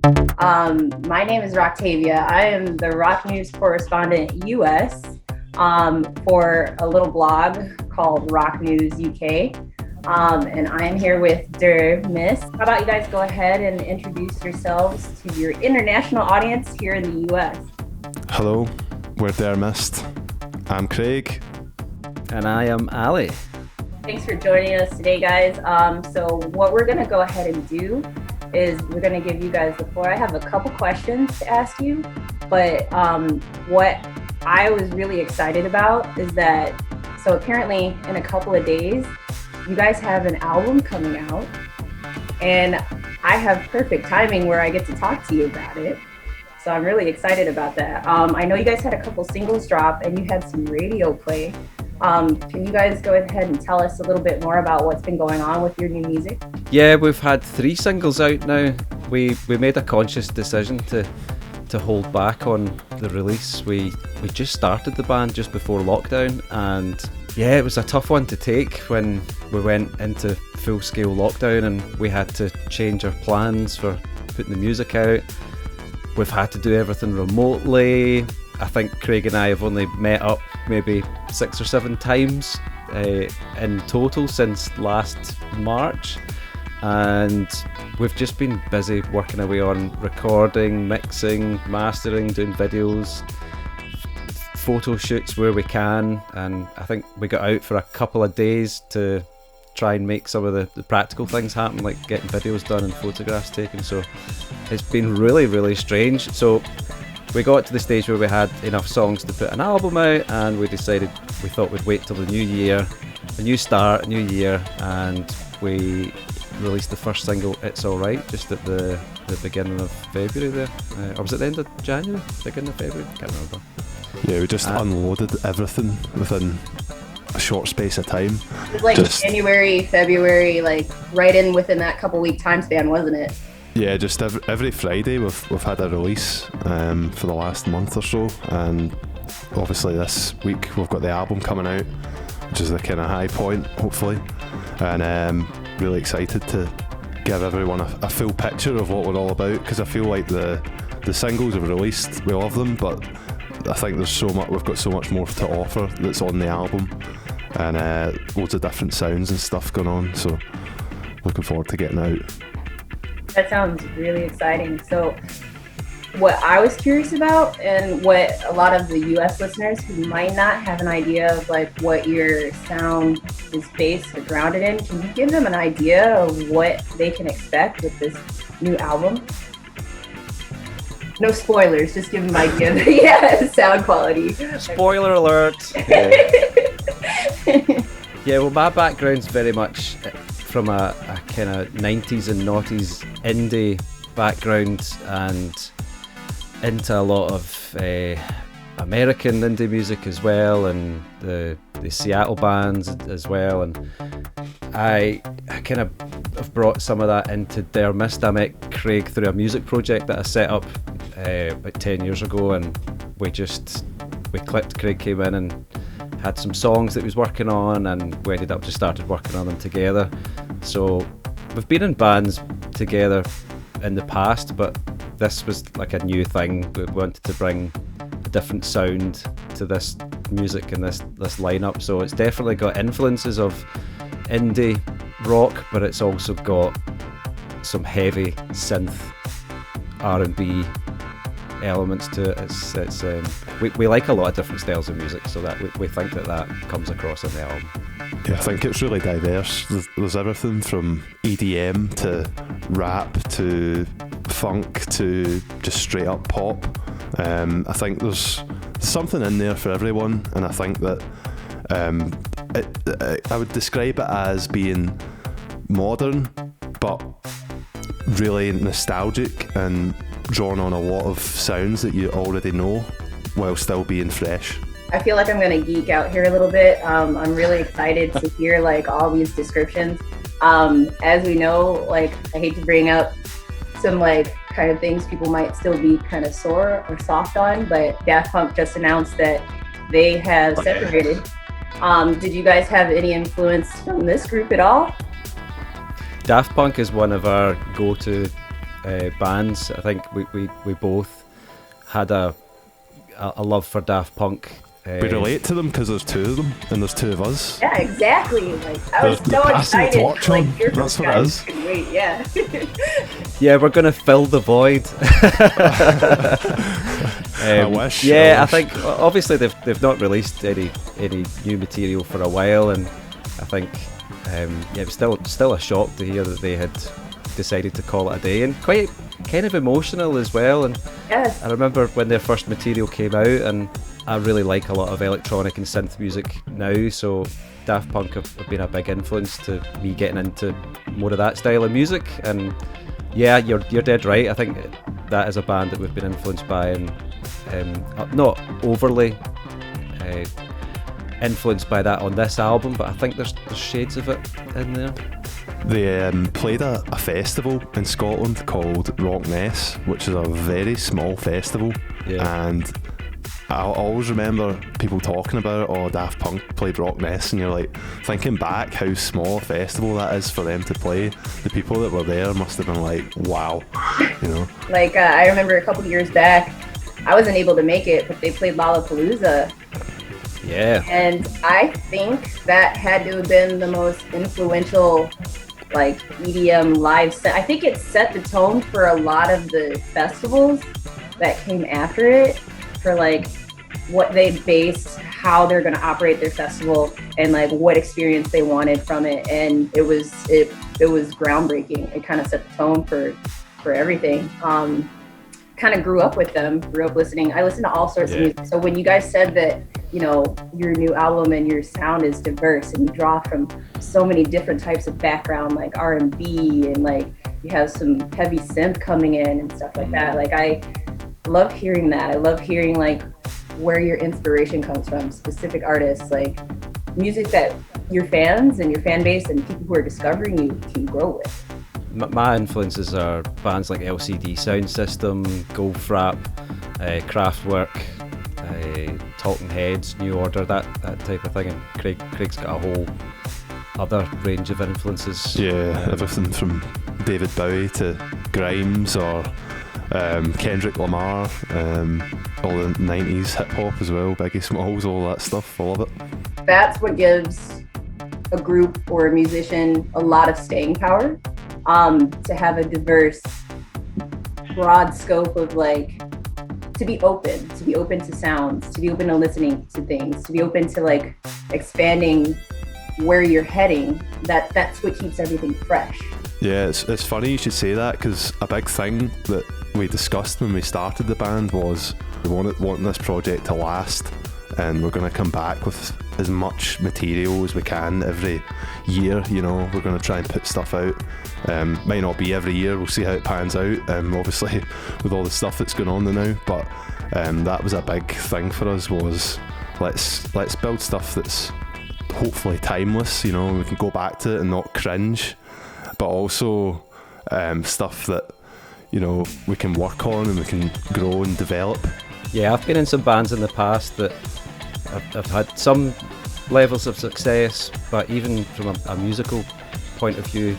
My name is Roctavia. I am the rock news correspondent U.S. For a little blog called Rock News UK. And I am here with Der Miss. How about you guys go ahead and introduce yourselves to your international audience here in the U.S. Hello, we're Der Mist. I'm Craig. And I am Ali. Thanks for joining us today, guys. So what we're going to go ahead and do is we're going to give you guys the floor. I have a couple questions to ask you, but what I was really excited about is that, so apparently in a couple of days, you guys have an album coming out, and I have perfect timing where I get to talk to you about it. So I'm really excited about that. I know you guys had a couple singles drop and you had some radio play. Can you guys go ahead and tell us a little bit more about what's been going on with your new music? Yeah, we've had 3 singles out now. We made a conscious decision to hold back on the release. We just started the band just before lockdown, and yeah, it was a tough one to take when we went into full-scale lockdown and we had to change our plans for putting the music out. We've had to do everything remotely. I think Craig and I have only met up maybe 6 or 7 times in total since last March, and we've just been busy working away on recording, mixing, mastering, doing videos, photo shoots where we can, and I think we got out for a couple of days to try and make some of the practical things happen, like getting videos done and photographs taken. So it's been really, really strange. So we got to the stage where we had enough songs to put an album out, and we decided we thought we'd wait till the new year, a new start, a new year, and we released the first single, It's Alright, just at the beginning of February there. Or was it the end of January? Beginning of February? Can't remember. Yeah, we just unloaded everything within a short space of time. It was like January, February, like right in within that couple week time span, wasn't it? Yeah, just every Friday we've had a release for the last month or so, and obviously this week we've got the album coming out, which is the kind of high point, hopefully, and really excited to give everyone a full picture of what we're all about, because I feel like the singles we've released, we love them, but I think there's so much, we've got so much more to offer that's on the album, and loads of different sounds and stuff going on, so looking forward to getting out. That sounds really exciting. So what I was curious about, and what a lot of the US listeners who might not have an idea of like what your sound is based or grounded in, can you give them an idea of what they can expect with this new album? No spoilers, just give them an idea of the sound quality. Spoiler alert! Yeah, well, my background's very much from a kind of 90s and noughties indie background, and into a lot of American indie music as well, and the Seattle bands as well, and I kind of have brought some of that into Der Mist. I met Craig through a music project that I set up about 10 years ago, and we clicked. Craig came in and had some songs that he was working on, and we ended up just started working on them together. So we've been in bands together in the past, but this was like a new thing. We wanted to bring a different sound to this music and this lineup. So it's definitely got influences of indie rock, but it's also got some heavy synth R&B elements to it. We like a lot of different styles of music, so that we think that comes across in the album. Yeah, I think it's really diverse. There's everything from EDM to rap to funk to just straight up pop. I think there's something in there for everyone, and I think that I would describe it as being modern but really nostalgic and drawing on a lot of sounds that you already know while still being fresh. I feel like I'm gonna geek out here a little bit. I'm really excited to hear like all these descriptions. As we know, like I hate to bring up some like kind of things people might still be kind of sore or soft on, but Daft Punk just announced that they have separated. Did you guys have any influence from this group at all? Daft Punk is one of our go-to bands. I think we both had a love for Daft Punk. We relate to them because there's two of them and there's two of us. Yeah, exactly. Like I was They're so passing the excited torch to like on. hear from That's what it guys. is. Couldn't wait, yeah. Yeah, we're gonna fill the void. I wish. Yeah, I think obviously they've not released any new material for a while, and I think it was still a shock to hear that they had decided to call it a day, and quite kind of emotional as well. And Yes. I remember when their first material came out, and I really like a lot of electronic and synth music now, so Daft Punk have been a big influence to me getting into more of that style of music. And yeah, you're dead right. I think that is a band that we've been influenced by, and not overly influenced by that on this album, but I think there's shades of it in there. They played a festival in Scotland called Rockness, which is a very small festival. Yeah. And I always remember people talking about it, oh, Daft Punk played Rockness, and you're like, thinking back how small a festival that is for them to play, the people that were there must have been like, wow, you know. Like I remember a couple of years back, I wasn't able to make it, but they played Lollapalooza. Yeah. And I think that had to have been the most influential like EDM live set. I think it set the tone for a lot of the festivals that came after it, for like what they based how they're going to operate their festival and like what experience they wanted from it. And it was groundbreaking. It kind of set the tone for everything. Kind of grew up with them, grew up listening. I listened to all sorts of music. So when you guys said that, you know, your new album and your sound is diverse and you draw from so many different types of background, like R&B, and like you have some heavy synth coming in and stuff like that. Like I love hearing that. I love hearing like where your inspiration comes from, specific artists, like music that your fans and your fan base and people who are discovering you can grow with. My influences are bands like LCD Sound System, Goldfrapp, Kraftwerk, Talking Heads, New Order, that type of thing. And Craig's got a whole other range of influences. Yeah, everything from David Bowie to Grimes or Kendrick Lamar, all the 90s hip hop as well, Biggie Smalls, all that stuff. I love it. That's what gives a group or a musician a lot of staying power. To have a diverse, broad scope of like, to be open to sounds, to be open to listening to things, to be open to like expanding where you're heading. That's what keeps everything fresh. Yeah, it's funny you should say that, because a big thing that we discussed when we started the band was we wanting this project to last, and we're going to come back with as much material as we can every year. You know, we're going to try and put stuff out. Might not be every year, we'll see how it pans out, obviously with all the stuff that's going on now, but that was a big thing for us, was let's build stuff that's hopefully timeless, you know, we can go back to it and not cringe, but also stuff that, you know, we can work on and we can grow and develop. Yeah, I've been in some bands in the past that I've had some levels of success, but even from a musical point of view,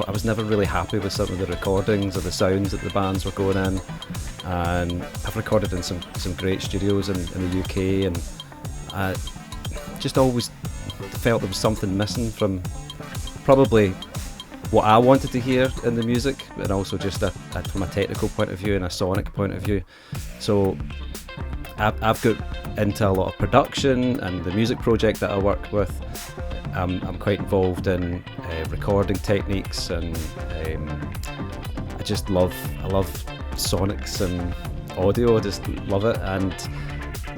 I was never really happy with some of the recordings or the sounds that the bands were going in. And I've recorded in some great studios in the UK, and I just always felt there was something missing from probably what I wanted to hear in the music, and also just from a technical point of view and a sonic point of view. So I've got into a lot of production, and the music project that I work with, I'm quite involved in recording techniques, and I love sonics and audio. I just love it, and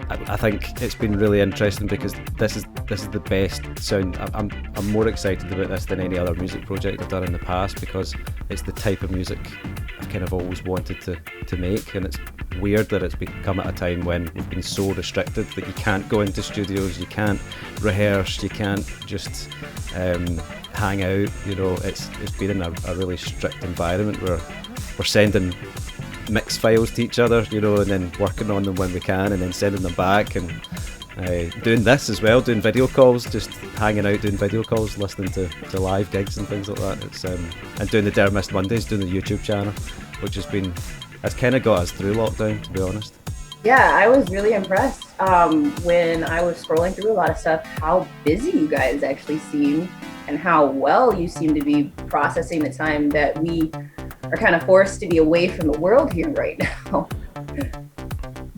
I think it's been really interesting because this is the best sound. I'm more excited about this than any other music project I've done in the past, because it's the type of music I've kind of always wanted to make, and it's weird that it's become at a time when we've been so restricted that you can't go into studios, you can't rehearse, you can't just hang out. You know, it's been in a really strict environment where we're sending mix files to each other, you know, and then working on them when we can, and then sending them back, and doing this as well, doing video calls, just hanging out, doing video calls, listening to live gigs and things like that. It's and doing the Dermist Mondays, doing the YouTube channel. has kind of got us through lockdown, to be honest. Yeah, I was really impressed when I was scrolling through a lot of stuff, how busy you guys actually seem and how well you seem to be processing the time that we are kind of forced to be away from the world here right now.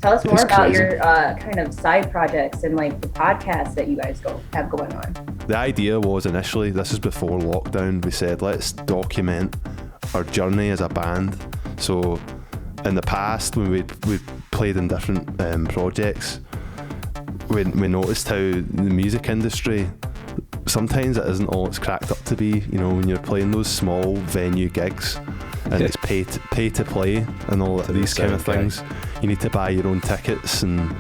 Tell us more about your kind of side projects and like the podcasts that you guys have going on. The idea was initially, this is before lockdown, we said let's document our journey as a band. So in the past, when we played in different projects, we noticed how the music industry, sometimes it isn't all it's cracked up to be. You know, when you're playing those small venue gigs and it's pay to play and all these kind of things, you need to buy your own tickets, and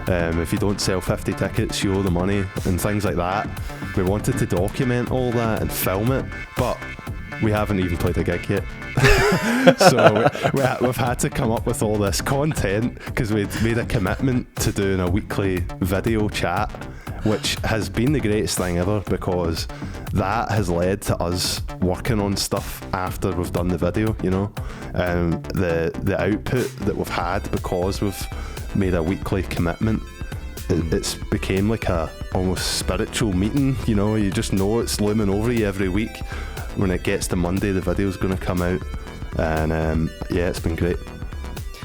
if you don't sell 50 tickets, you owe the money and things like that. We wanted to document all that and film it, but we haven't even played a gig yet. So we've had to come up with all this content because we'd made a commitment to doing a weekly video chat, which has been the greatest thing ever, because that has led to us working on stuff after we've done the video, you know. The output that we've had because we've made a weekly commitment, it's became like a almost spiritual meeting, you know. You just know it's looming over you every week. When it gets to Monday, the video's going to come out, and yeah, it's been great.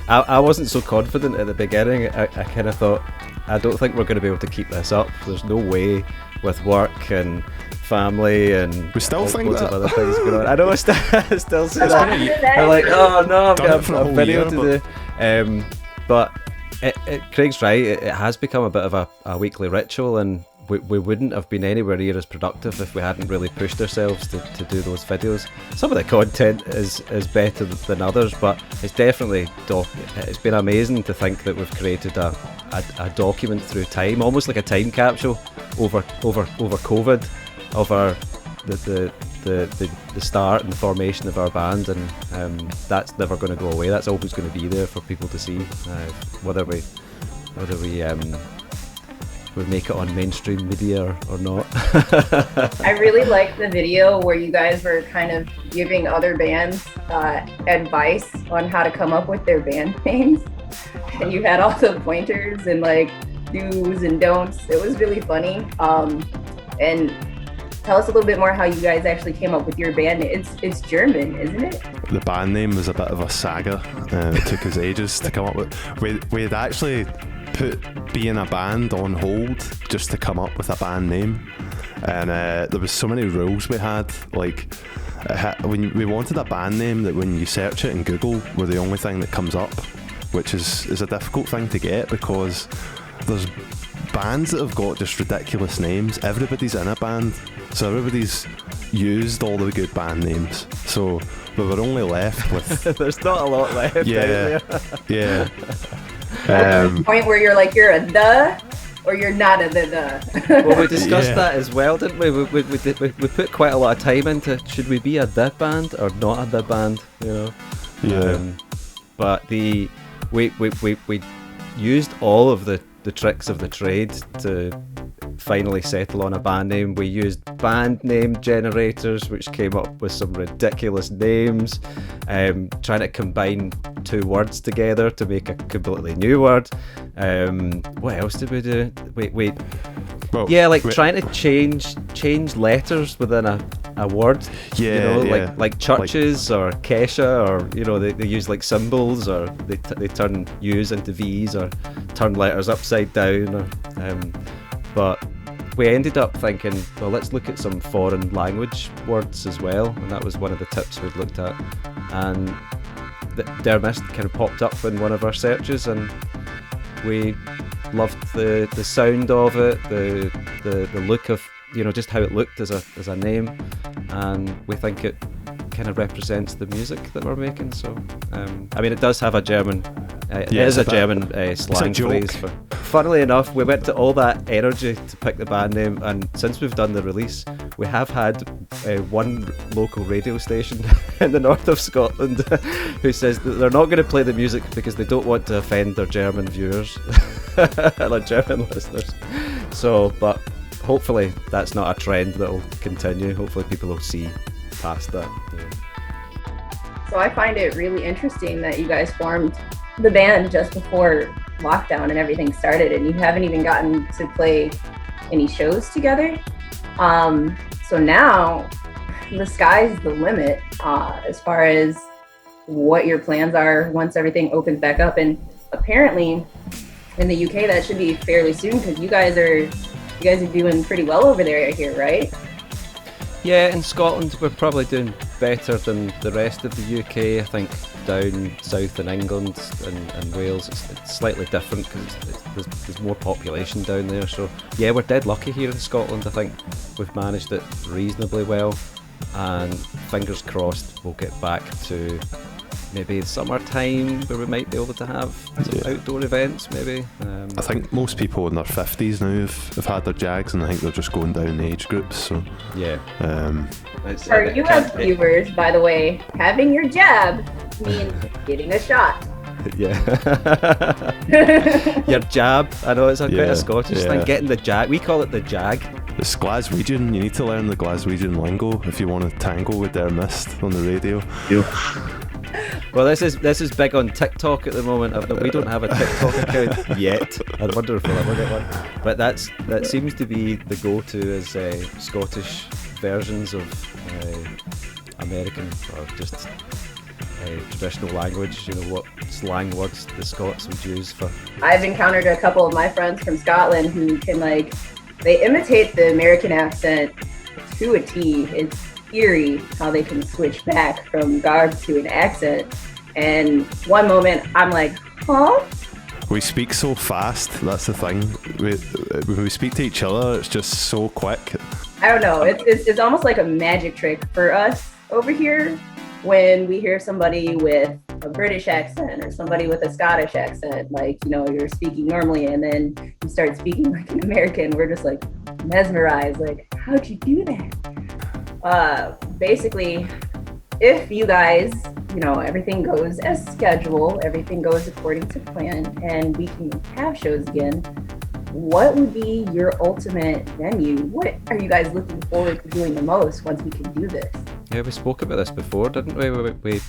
I wasn't so confident at the beginning. I kind of thought, I don't think we're going to be able to keep this up. There's no way, with work and family and we still think loads that. of other things going on. I know I still say that. I'm like, oh no, I've got a video to do. But Craig's right. It has become a bit of a weekly ritual, and we wouldn't have been anywhere near as productive if we hadn't really pushed ourselves to do those videos. Some of the content is better than others, but it's definitely it's been amazing to think that we've created a document through time, almost like a time capsule over COVID, over the start and the formation of our band, and that's never going to go away. That's always going to be there for people to see, whether we make it on mainstream media or not. I really like the video where you guys were kind of giving other bands advice on how to come up with their band names, and you had all the pointers and like do's and don'ts. It was really funny. And tell us a little bit more how you guys actually came up with your band. It's German, isn't it? The band name was a bit of a saga. It took us ages to come up with. We had actually put being a band on hold just to come up with a band name, and there was so many rules we had. Like when we wanted a band name that when you search it in Google, we're the only thing that comes up, which is a difficult thing to get because there's bands that have got just ridiculous names. Everybody's in a band, so everybody's used all the good band names. So we were only left with there's not a lot left. Yeah, yeah. Point where you're like you're a the or you're not a the. Well, we discussed that as well, didn't we? We put quite a lot of time into should we be a the band or not a the band, you know? Yeah. But we used all of the tricks of the trade to finally settle on a band name. We used band name generators, which came up with some ridiculous names, trying to combine two words together to make a completely new word. What else did we do? Trying to change letters within a word. Yeah, you know, yeah. like churches or Kesha, or you know, they use like symbols, or they turn U's into V's, or turn letters upside down, or but we ended up thinking, well, let's look at some foreign language words as well, and that was one of the tips we'd looked at. And Der Mist kind of popped up in one of our searches, and we loved the sound of it, the look of, you know, just how it looked as a name, and we think it kind of represents the music that we're making. So I mean, it does have a German it is a German slang phrase for. Funnily enough, we went to all that energy to pick the band name, and since we've done the release, we have had one local radio station in the north of Scotland who says that they're not going to play the music because they don't want to offend their German viewers and their German listeners. So, but hopefully that's not a trend that will continue. Hopefully people will see past that. Yeah. So I find it really interesting that you guys formed the band just before lockdown and everything started, and you haven't even gotten to play any shows together. So now the sky's the limit as far as what your plans are once everything opens back up. And apparently in the UK that should be fairly soon, because you guys are doing pretty well over there here, right? Yeah, in Scotland we're probably doing better than the rest of the UK. I think down south in England and Wales it's slightly different because there's more population down there. So yeah, we're dead lucky here in Scotland. I think we've managed it reasonably well, and fingers crossed we'll get back to maybe summertime where we might be able to have some outdoor events maybe. I think most people in their 50s now have had their jags, and I think they're just going down the age groups. So yeah. For U.S viewers, by the way, having your jab means getting a shot. Yeah. Your jab. I know it's quite a Scottish thing. Getting the jag. We call it the jag. It's Glaswegian. You need to learn the Glaswegian lingo if you want to tangle with their mist on the radio. Well, this is big on TikTok at the moment. We don't have a TikTok account yet. I wonder if we'll ever get one. But that seems to be the go-to as Scottish versions of American or just traditional language. You know, what slang words the Scots would use for. I've encountered a couple of my friends from Scotland who can they imitate the American accent to a T. It's eerie how they can switch back from garb to an accent, and one moment I'm like, huh? We speak so fast, that's the thing. When we speak to each other, it's just so quick. I don't know, it's almost like a magic trick for us over here when we hear somebody with a British accent or somebody with a Scottish accent. Like, you know, you're speaking normally and then you start speaking like an American. We're just like mesmerized, like, how'd you do that? Basically, if you guys, you know, everything goes as scheduled, everything goes according to plan, and we can have shows again, what would be your ultimate venue? What are you guys looking forward to doing the most once we can do this? Yeah, we spoke about this before, didn't we? We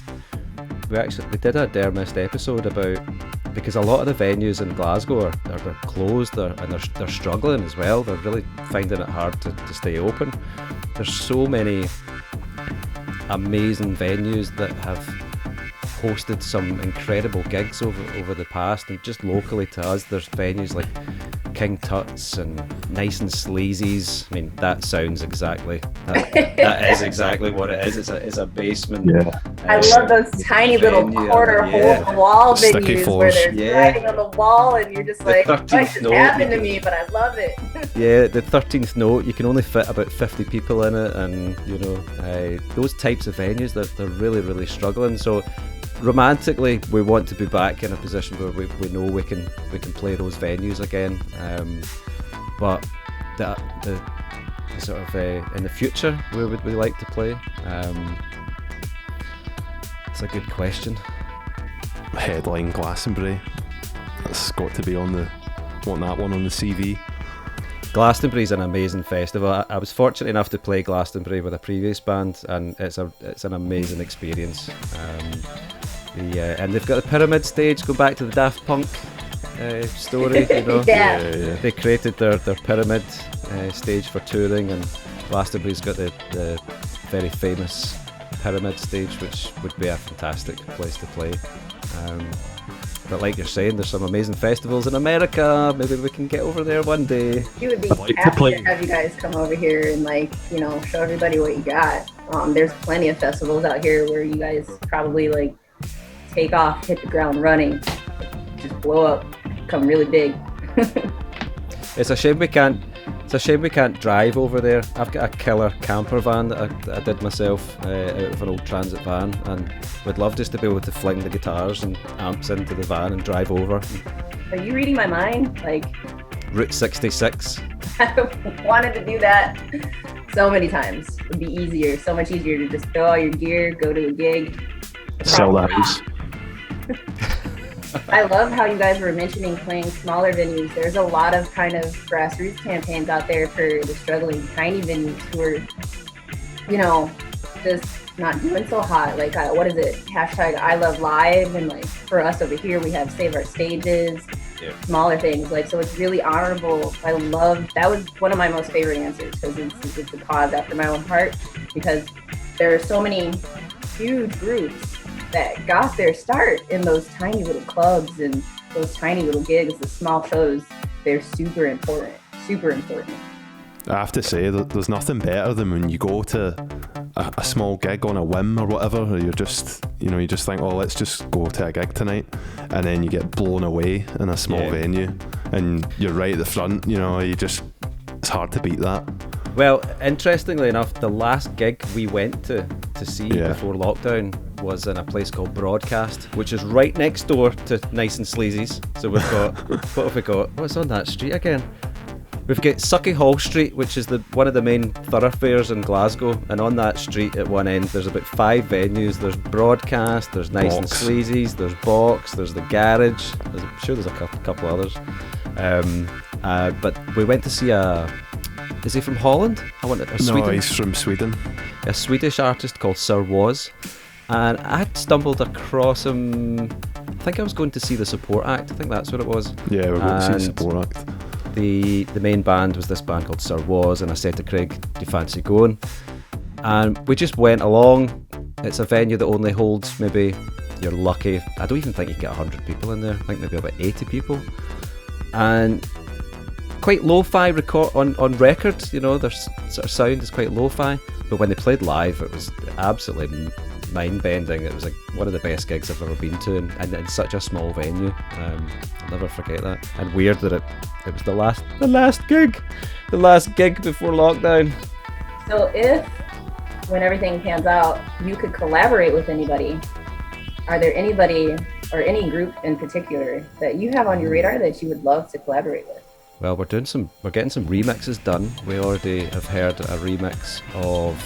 did a Dermist episode about, because a lot of the venues in Glasgow are closed and they're struggling as well. They're really finding it hard to stay open. There's so many amazing venues that have hosted some incredible gigs over the past, and just locally to us there's venues like King Tut's and Nice and Sleazy's. I mean, that sounds exactly that is exactly what it is. It's a basement. Yeah. I love those tiny little corner hole wall Sticky venues floors. where they're writing on the wall and you're just like, what just happened to me? But I love it. Yeah, the 13th note, you can only fit about 50 people in it, and you know, those types of venues, they're really, really struggling. So romantically, we want to be back in a position where we know we can play those venues again. But the sort of in the future, where would we like to play? It's a good question. Headline Glastonbury. That's got to be want that one on the CV. Glastonbury's an amazing festival. I was fortunate enough to play Glastonbury with a previous band, and it's an amazing experience. And they've got a pyramid stage. Go back to the Daft Punk story, you know. Yeah. They created their pyramid stage for touring, and Glastonbury's got the very famous pyramid stage, which would be a fantastic place to play. But like you're saying, there's some amazing festivals in America. Maybe we can get over there one day. It would be happy to have you guys come over here and show everybody what you got. There's plenty of festivals out here where you guys probably take off, hit the ground running, just blow up, become really big. It's a shame we can't drive over there. I've got a killer camper van that I did myself out of an old transit van, and would love just to be able to fling the guitars and amps into the van and drive over. Are you reading my mind? Route 66. I wanted to do that so many times. It would be easier, so much easier to just throw all your gear, go to a gig. Sell that house. I love how you guys were mentioning playing smaller venues. There's a lot of kind of grassroots campaigns out there for the struggling tiny venues who are, just not doing so hot. Like, what is it? Hashtag I love live. And like for us over here, we have Save Our Stages, smaller things. Like, so it's really honorable. I love, that was one of my most favorite answers because it's a cause after my own heart, because there are so many huge groups that got their start in those tiny little clubs and those tiny little gigs, the small shows. They're super important, super important. I have to say that there's nothing better than when you go to a small gig on a whim or whatever, or you just think, oh, let's just go to a gig tonight, and then you get blown away in a small venue and you're right at the front, it's hard to beat that. Well, interestingly enough, the last gig we went to see before lockdown was in a place called Broadcast, which is right next door to Nice and Sleazy's. So we've got, what have we got? What's on that street again? We've got Sucky Hall Street, which is one of the main thoroughfares in Glasgow, and on that street at one end there's about 5 venues. There's Broadcast, there's Nice and Sleazy's, there's Box, there's the Garage, I'm sure there's a couple others. But we went to see is he from Holland? No, he's from Sweden. A Swedish artist called Sir Was, and I had stumbled across him. I think I was going to see the Support Act. I think that's what it was. Yeah, we're going to see the Support Act. The main band was this band called Sir Was, and I said to Craig, do you fancy going? And we just went along. It's a venue that only holds, maybe, you're lucky, I don't even think you get 100 people in there. I think maybe about 80 people. And quite lo-fi on record, their sort of sound is quite lo-fi, but when they played live it was absolutely mind-bending. It was like one of the best gigs I've ever been to, and in such a small venue. I'll never forget that. And weird that it was the last gig before lockdown. So if, when everything pans out, you could collaborate with anybody, are there anybody or any group in particular that you have on your radar that you would love to collaborate with? Well, we're getting some remixes done. We already have heard a remix of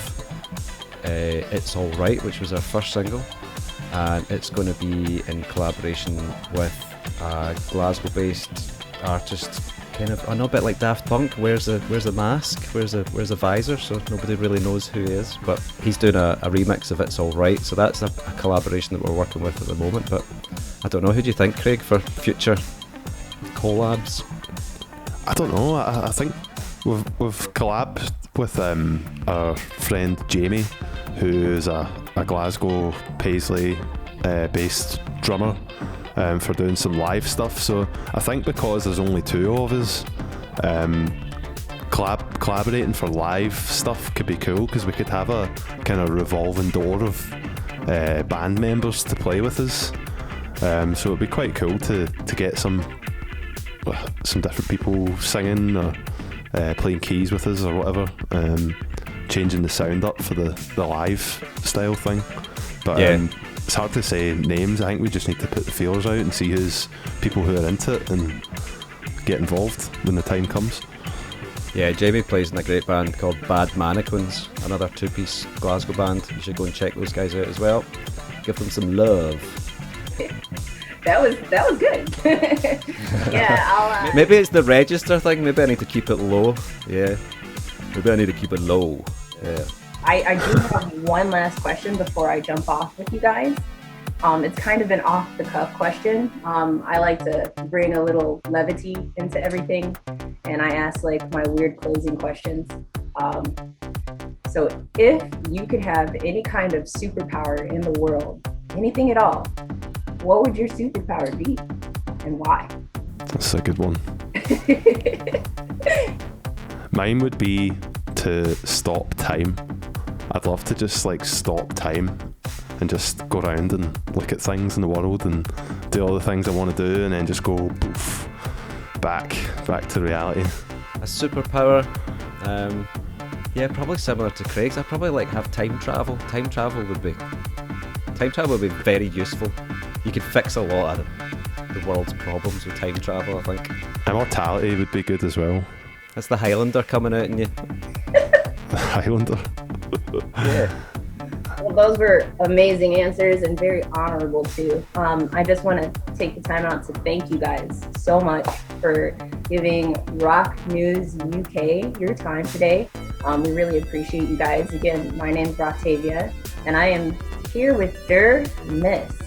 It's Alright, which was our first single, and it's going to be in collaboration with a Glasgow-based artist, kind of a bit like Daft Punk. Wears a mask, wears a visor, so nobody really knows who he is. But he's doing a remix of It's Alright, so that's a collaboration that we're working with at the moment. But I don't know, who do you think, Craig, for future collabs? I don't know. I think we've collabed with our friend Jamie, who's a Glasgow Paisley based drummer, for doing some live stuff. So I think because there's only 2 of us, collaborating for live stuff could be cool, because we could have a kind of revolving door of band members to play with us. So it'd be quite cool to get some different people singing or playing keys with us or whatever, changing the sound up for the live style thing. But it's hard to say names. I think we just need to put the feelers out and see who's people who are into it and get involved when the time comes. Yeah, Jamie plays in a great band called Bad Mannequins, another 2-piece Glasgow band. You should go and check those guys out as well. Give them some love. That was good. Yeah, I'll... Maybe it's the register thing. Maybe I need to keep it low. Yeah. Maybe I need to keep it low. Yeah. I do have one last question before I jump off with you guys. It's kind of an off-the-cuff question. I like to bring a little levity into everything, and I ask like my weird closing questions. So if you could have any kind of superpower in the world, anything at all, what would your superpower be and why? That's a good one. Mine would be to stop time. I'd love to just stop time and just go around and look at things in the world and do all the things I want to do, and then just go poof, back to reality. A superpower, probably similar to Craig's. I'd probably have time travel. Time travel would be very useful. You could fix a lot of the world's problems with time travel, I think. Immortality would be good as well. That's the Highlander coming out in you. The Highlander. Yeah. Well, those were amazing answers and very honorable too. I just want to take the time out to thank you guys so much for giving Rock News UK your time today. We really appreciate you guys. Again, my name's Roctavia, and I am here with Der Mist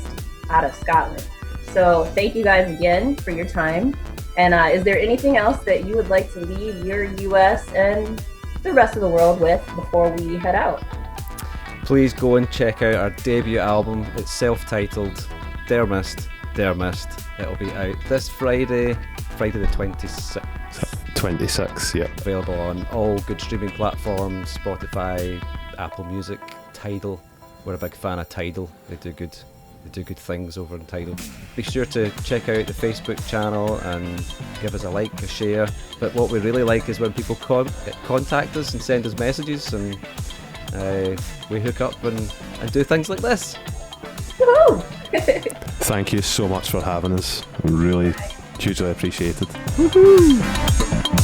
out of Scotland. So thank you guys again for your time. And is there anything else that you would like to leave your U.S. and the rest of the world with before we head out? Please go and check out our debut album. It's self-titled Der Mist. It'll be out this Friday the 26th. 26, yeah. Available on all good streaming platforms, Spotify, Apple Music, Tidal. We're a big fan of Tidal. They do good things over on Tidal. Be sure to check out the Facebook channel and give us a like, a share. But what we really like is when people contact us and send us messages, and we hook up and do things like this. Woohoo! Thank you so much for having us. Really hugely appreciated. Woohoo!